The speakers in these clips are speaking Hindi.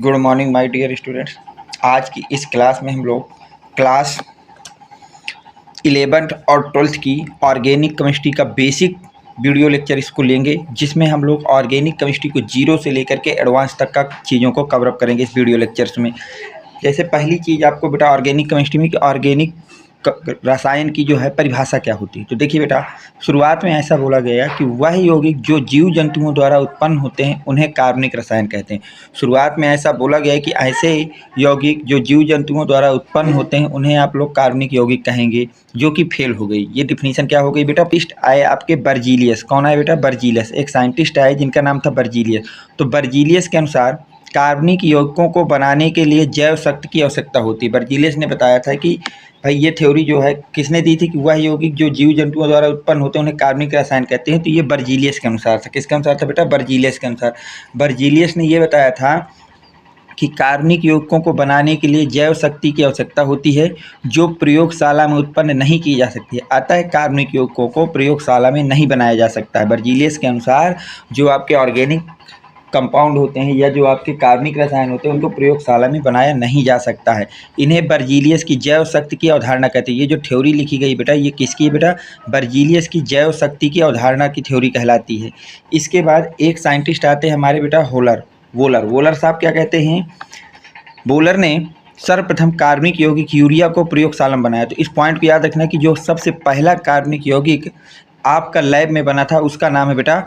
Good morning my dear students. आज की इस क्लास में हम लोग क्लास 11th और 12th की ऑर्गेनिक केमिस्ट्री का बेसिक वीडियो लेक्चर इसको लेंगे, जिसमें हम लोग ऑर्गेनिक केमिस्ट्री को जीरो से लेकर के एडवांस तक का चीज़ों को कवर अप करेंगे इस वीडियो लेक्चर्स में। जैसे पहली चीज़ आपको बेटा ऑर्गेनिक केमिस्ट्री में कि ऑर्गेनिक रसायन की जो है परिभाषा क्या होती है। तो देखिए बेटा, शुरुआत में ऐसा बोला गया कि वह यौगिक जो जीव जंतुओं द्वारा उत्पन्न होते हैं उन्हें कार्बनिक रसायन कहते हैं। शुरुआत में ऐसा बोला गया कि ऐसे यौगिक जो जीव जंतुओं द्वारा उत्पन्न होते हैं उन्हें आप लोग कार्बनिक यौगिक कहेंगे, जो कि फेल हो गई। ये डिफिनीशन क्या हो गई बेटा? साइंटिस्ट आए आपके बर्जीलियस। कौन आए बेटा? बर्जीलियस। एक साइंटिस्ट आए जिनका नाम था बर्जीलियस। तो बर्जीलियस के अनुसार कार्बनिक यौगिकों को बनाने के लिए जैव शक्ति की आवश्यकता होती है। बर्जीलियस ने बताया था कि भाई ये थ्योरी जो है किसने दी थी कि वह यौगिक जो जीव जंतुओं द्वारा उत्पन्न होते हैं उन्हें कार्बनिक रसायन कहते हैं। तो ये बर्जीलियस के अनुसार था। किसके अनुसार था बेटा? बर्जीलियस के अनुसार। बर्जीलियस ने ये बताया था कि कार्बनिक यौगिकों को बनाने के लिए जैव शक्ति की आवश्यकता होती है, जो प्रयोगशाला में उत्पन्न नहीं की जा सकती है। अतः कार्बनिक यौगिकों को प्रयोगशाला में नहीं बनाया जा सकता है। बर्जीलियस के अनुसार जो आपके ऑर्गेनिक कंपाउंड होते हैं या जो आपके कार्बनिक रसायन होते हैं उनको प्रयोगशाला में बनाया नहीं जा सकता है। इन्हें बर्जीलियस की जैव शक्ति की अवधारणा कहते हैं। ये जो थ्योरी लिखी गई बेटा, ये किसकी है बेटा? बर्जीलियस की जैव शक्ति की अवधारणा की थ्योरी कहलाती है। इसके बाद एक साइंटिस्ट आते हैं हमारे बेटा वोलर साहब क्या कहते हैं? वोलर ने सर्वप्रथम कार्बनिक यौगिक यूरिया को प्रयोगशाला में बनाया। तो इस पॉइंट को याद रखना कि जो सबसे पहला कार्बनिक यौगिक आपका लैब में बना था उसका नाम है बेटा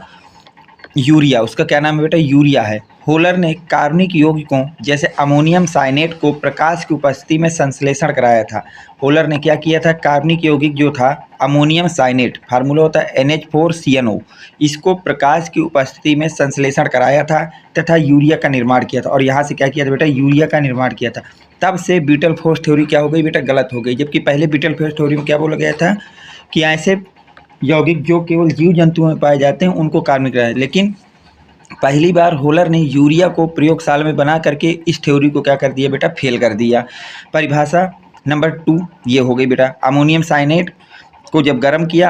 यूरिया। उसका क्या नाम है बेटा? यूरिया है। होलर ने कार्बनिक यौगिकों जैसे अमोनियम साइनेट को प्रकाश की उपस्थिति में संश्लेषण कराया था। होलर ने क्या किया था? कार्बनिक यौगिक जो था अमोनियम साइनेट, फार्मूला होता है NH4CnO, इसको प्रकाश की उपस्थिति में संश्लेषण कराया था तथा यूरिया का निर्माण किया था। और यहाँ से क्या किया था बेटा? यूरिया का निर्माण किया था। तब से बीटलफोर्स थ्योरी क्या हो गई बेटा? गलत हो गई। जबकि पहले बीटलफोर्स थ्योरी में क्या बोला गया था कि ऐसे यौगिक जो केवल जीव जंतुओं में पाए जाते हैं उनको कार्बनिक रसायन। लेकिन पहली बार होलर ने यूरिया को प्रयोगशाला में बना करके इस थ्योरी को क्या कर दिया बेटा? फेल कर दिया। परिभाषा नंबर 2 ये हो गई बेटा। अमोनियम साइनेट को जब गर्म किया,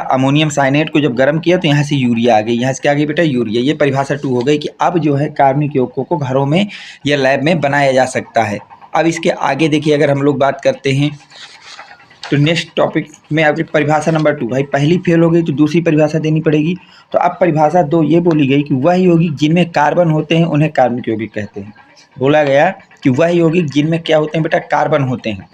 तो यहाँ से यूरिया आ गई। यहाँ से क्या आ गई बेटा? यूरिया। ये परिभाषा 2 हो गई कि अब जो है कार्बनिक यौगिकों को घरों में या लैब में बनाया जा सकता है। अब इसके आगे देखिए, अगर हम लोग बात करते हैं तो नेक्स्ट टॉपिक में आपकी परिभाषा नंबर 2, भाई पहली फेल हो गई तो दूसरी परिभाषा देनी पड़ेगी। तो अब परिभाषा 2 ये बोली गई कि वह यौगिक जिनमें कार्बन होते हैं उन्हें कार्बनिक यौगिक कहते हैं। बोला गया कि वह यौगिक जिनमें क्या होते हैं बेटा? कार्बन होते हैं।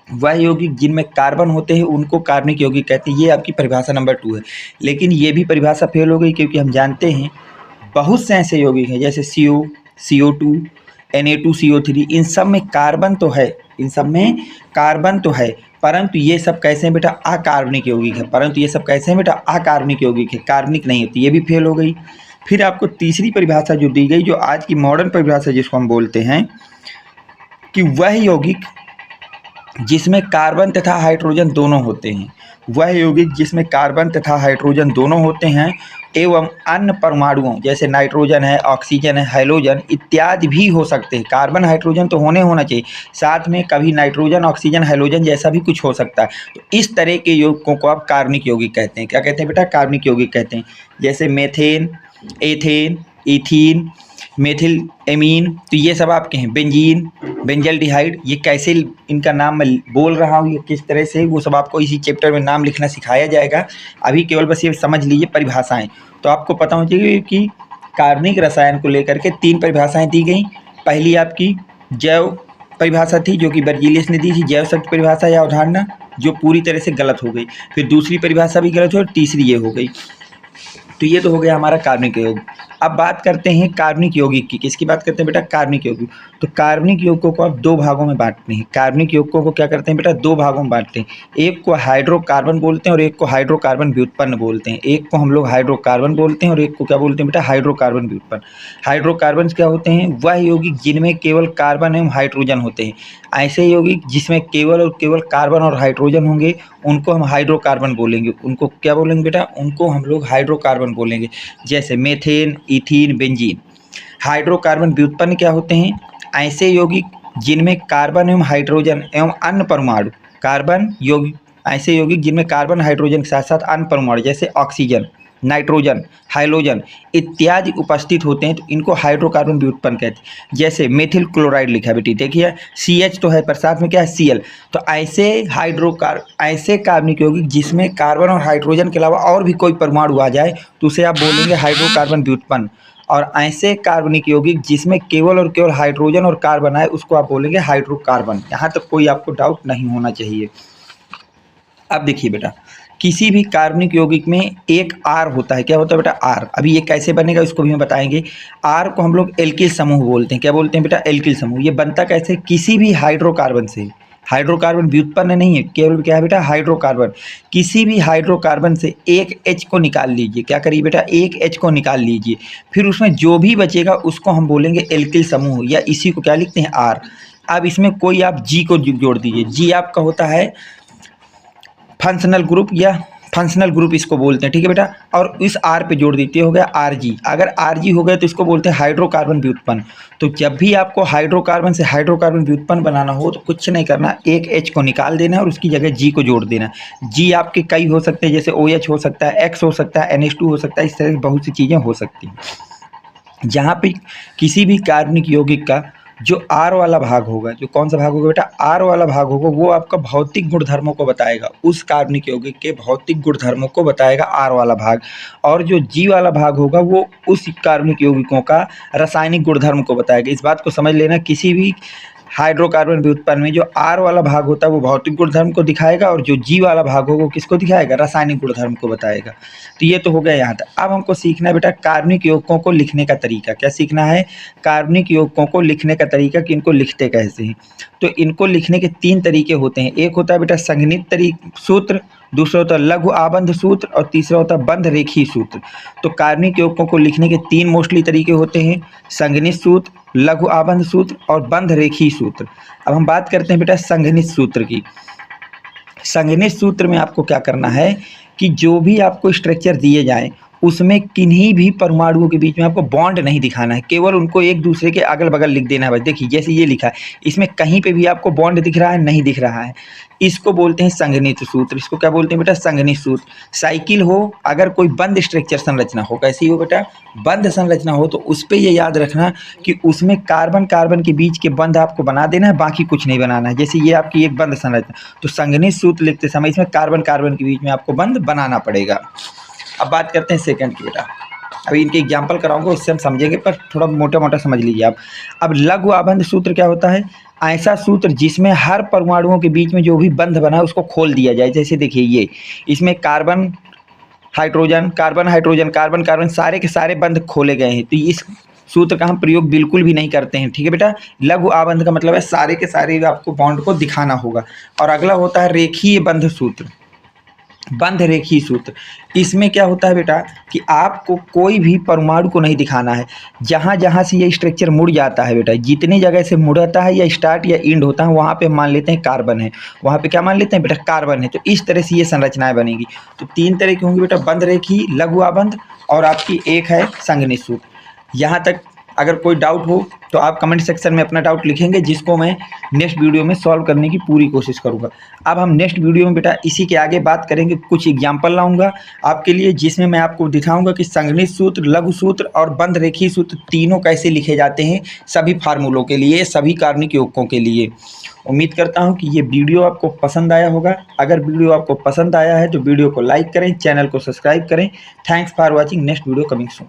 वह यौगिक जिनमें कार्बन होते हैं उनको कार्बनिक यौगिक कहते हैं। ये आपकी परिभाषा नंबर 2 है। लेकिन ये भी परिभाषा फेल हो गई, क्योंकि हम जानते हैं बहुत से ऐसे यौगिक हैं जैसे CO, CO2, Na2CO3, इन सब में कार्बन तो है, परंतु ये सब कैसे हैं बेटा? अकार्बनिक यौगिक है। कार्बनिक नहीं होती। ये भी फेल हो गई। फिर आपको तीसरी परिभाषा जो दी गई, जो आज की मॉडर्न परिभाषा जिसको हम बोलते हैं कि वह यौगिक जिसमें कार्बन तथा हाइड्रोजन दोनों होते हैं एवं अन्य परमाणुओं जैसे नाइट्रोजन है, ऑक्सीजन है, हाइड्रोजन इत्यादि भी हो सकते हैं। कार्बन हाइड्रोजन तो होना चाहिए, साथ में कभी नाइट्रोजन, ऑक्सीजन, हाइड्रोजन जैसा भी कुछ हो सकता है। तो इस तरह के यौगिकों को आप कार्बनिक यौगिक कहते हैं। क्या कहते हैं बेटा? कार्बनिक यौगिक कहते हैं। जैसे methane, ethane, ethene, methyl amine, तो ये सब आपके हैं। बेंजीन, बेंजल्डिहाइड, ये कैसे इनका नाम मैं बोल रहा हूँ, ये किस तरह से, वो सब आपको इसी चैप्टर में नाम लिखना सिखाया जाएगा। अभी केवल बस ये समझ लीजिए परिभाषाएं। तो आपको पता होना चाहिए कि कार्बनिक रसायन को लेकर के 3 परिभाषाएं दी गई। पहली आपकी जैव परिभाषा थी जो कि बर्जीलियस ने दी थी, जैव शक्ति परिभाषा या अवधारणा, जो पूरी तरह से गलत हो गई। फिर दूसरी परिभाषा भी गलत हो और तीसरी ये हो गई। तो ये तो हो गया हमारा कार्बनिक यौगिक। अब बात करते हैं कार्बनिक यौगिक की। किसकी बात करते हैं बेटा? कार्बनिक यौगिक। तो कार्बनिक यौगिकों को आप 2 भागों में बांटते हैं। कार्बनिक यौगिकों को क्या करते हैं बेटा? 2 भागों में बांटते हैं। एक को हाइड्रोकार्बन बोलते हैं और एक को हाइड्रोकार्बन व्युत्पन्न बोलते हैं। एक को हम लोग हाइड्रोकार्बन बोलते हैं और एक को क्या बोलते हैं बेटा? हाइड्रोकार्बन व्युत्पन्न। हाइड्रोकार्बन क्या होते हैं? वह यौगिक जिनमें केवल कार्बन एवं हाइड्रोजन होते हैं। ऐसे यौगिक जिसमें केवल और केवल कार्बन और हाइड्रोजन होंगे उनको हम हाइड्रोकार्बन बोलेंगे। उनको क्या बोलेंगे बेटा? उनको हम लोग हाइड्रोकार्बन बोलेंगे। जैसे मेथेन, इथीन, बेंजीन। हाइड्रोकार्बन व्युत्पन्न क्या होते हैं? ऐसे यौगिक जिनमें कार्बन एवं हाइड्रोजन एवं अन्य परमाणु, ऐसे यौगिक जिनमें कार्बन हाइड्रोजन के साथ साथ अन्य परमाणु जैसे ऑक्सीजन, नाइट्रोजन, हाइड्रोजन इत्यादि उपस्थित होते हैं तो इनको हाइड्रोकार्बन व्युत्पन्न कहते हैं। जैसे मेथिल क्लोराइड लिखा है बेटी, देखिए CH तो है पर साथ में क्या है Cl, तो ऐसे कार्बनिक यौगिक जिसमें कार्बन और हाइड्रोजन के अलावा और भी कोई परमाणु आ जाए तो उसे आप बोलेंगे हाइड्रोकार्बन व्युत्पन्न। और ऐसे कार्बनिक यौगिक जिसमें केवल और केवल हाइड्रोजन और कार्बन आए उसको आप बोलेंगे हाइड्रोकार्बन। यहाँ तक कोई आपको डाउट नहीं होना चाहिए। अब देखिए बेटा, किसी भी कार्बनिक यौगिक में एक R होता है। क्या होता है बेटा? R। अभी ये कैसे बनेगा इसको भी हम बताएंगे। R को हम लोग एल्किल समूह बोलते हैं। क्या बोलते हैं बेटा? एल्किल समूह। ये बनता कैसे? किसी भी हाइड्रोकार्बन से। हाइड्रोकार्बन व्युत्पन्न नहीं है, केवल क्या है बेटा? हाइड्रोकार्बन। किसी भी हाइड्रोकार्बन से एक H को निकाल लीजिए। क्या करिए बेटा? एक H को निकाल लीजिए, फिर उसमें जो भी बचेगा उसको हम बोलेंगे एल्किल समूह, या इसी को क्या लिखते हैं? R। अब इसमें कोई आप G को जोड़ दीजिए। G आपका होता है फंक्शनल ग्रुप, या फंक्शनल ग्रुप इसको बोलते हैं, ठीक है बेटा। और इस R पे जोड़ देते हो गया Rg। अगर Rg हो गया तो इसको बोलते हैं हाइड्रोकार्बन व्युत्पन्न। तो जब भी आपको हाइड्रोकार्बन से हाइड्रोकार्बन व्युत्पन्न बनाना हो तो कुछ नहीं करना, एक H को निकाल देना है और उसकी जगह G को जोड़ देना। G आपके कई हो सकते हैं, जैसे OH हो सकता है, X हो सकता है, NH2 हो सकता है, इस तरह की बहुत सी चीज़ें हो सकती हैं। जहाँ पे किसी भी कार्बनिक यौगिक का जो R वाला भाग होगा, जो कौन सा भाग होगा बेटा? R वाला भाग होगा, वो आपका भौतिक गुणधर्मों को बताएगा। उस कार्बनिक यौगिक के भौतिक गुणधर्मों को बताएगा R वाला भाग। और जो G वाला भाग होगा वो उस कार्बनिक यौगिकों का रासायनिक गुणधर्म को बताएगा। इस बात को समझ लेना, किसी भी हाइड्रोकार्बन व्युत्पन्न में जो R वाला भाग होता है वो भौतिक गुणधर्म को दिखाएगा, और जो G वाला भाग होगा वो किसको दिखाएगा? रासायनिक गुणधर्म को बताएगा। तो ये तो हो गया यहाँ तक। अब हमको सीखना है बेटा कार्बनिक यौगिकों को लिखने का तरीका। क्या सीखना है? कार्बनिक यौगिकों को लिखने का तरीका, कि इनको लिखते कैसे हैं। तो इनको लिखने के 3 तरीके होते हैं। एक होता है बेटा संघनित सूत्र, दूसरा होता है लघु आबंध सूत्र, और तीसरा होता है बंध रेखीय सूत्र। तो कार्बनिक यौगिकों को लिखने के 3 मोस्टली तरीके होते हैं: संघनित सूत्र, लघु आबंध सूत्र और बंध रेखीय सूत्र। अब हम बात करते हैं बेटा संघनित सूत्र की। संघनित सूत्र में आपको क्या करना है कि जो भी आपको स्ट्रक्चर दिए जाएं उसमें किन्हीं भी परमाणुओं के बीच में आपको बॉन्ड नहीं दिखाना है, केवल उनको एक दूसरे के अगल बगल लिख देना है बस। देखिए जैसे ये लिखा है, इसमें कहीं पे भी आपको बॉन्ड दिख रहा है? नहीं दिख रहा है। इसको बोलते हैं संघनित सूत्र। इसको क्या बोलते हैं बेटा? संघनित सूत्र। साइकिल हो, अगर कोई बंद स्ट्रक्चर संरचना हो, कैसी हो बेटा? बंद संरचना हो, तो उस पर ये याद रखना कि उसमें कार्बन कार्बन के बीच के बंध आपको बना देना है, बाकी कुछ नहीं बनाना है। जैसे ये आपकी एक बंद संरचना, तो संघनित सूत्र लिखते समय इसमें कार्बन कार्बन के बीच में आपको बंध बनाना पड़ेगा। अब बात करते हैं सेकंड की बेटा। अभी इनके एग्जाम्पल कराऊंगा, उससे हम समझेंगे, पर थोड़ा मोटा मोटा समझ लीजिए आप। अब लघु आबंध सूत्र क्या होता है? ऐसा सूत्र जिसमें हर परमाणुओं के बीच में जो भी बंध बना है उसको खोल दिया जाए। जैसे देखिए ये, इसमें carbon hydrogen, carbon hydrogen, carbon carbon, सारे के सारे बंध खोले गए हैं। तो इस सूत्र का हम प्रयोग बिल्कुल भी नहीं करते हैं, ठीक है बेटा। लघु आबंध का मतलब है सारे के सारे आपको बॉन्ड को दिखाना होगा। और अगला होता है रेखीय बंध सूत्र, बंध रेखीय सूत्र। इसमें क्या होता है बेटा कि आपको कोई भी परमाणु को नहीं दिखाना है। जहाँ जहाँ से ये स्ट्रक्चर मुड़ जाता है बेटा, जितनी जगह से मुड़ता है या स्टार्ट या एंड होता है, वहाँ पे मान लेते हैं कार्बन है, वहाँ पे क्या मान लेते हैं बेटा? कार्बन है। तो इस तरह से ये संरचनाएं बनेगी। तो 3 तरह की होंगी बेटा, बंध रेखीय, लघु आबंध, और आपकी एक है संघनित सूत्र। यहाँ तक अगर कोई डाउट हो तो आप कमेंट सेक्शन में अपना डाउट लिखेंगे, जिसको मैं नेक्स्ट वीडियो में सॉल्व करने की पूरी कोशिश करूंगा। अब हम नेक्स्ट वीडियो में बेटा इसी के आगे बात करेंगे, कुछ एग्जाम्पल लाऊंगा आपके लिए, जिसमें मैं आपको दिखाऊंगा कि संघनित सूत्र, लघु सूत्र और बंध रेखीय सूत्र तीनों कैसे लिखे जाते हैं सभी फार्मूलों के लिए, सभी कार्बनिक यौगिकों के लिए। उम्मीद करता हूं कि ये वीडियो आपको पसंद आया होगा। अगर वीडियो आपको पसंद आया है तो वीडियो को लाइक करें, चैनल को सब्सक्राइब करें। Thanks for watching. Next video coming soon.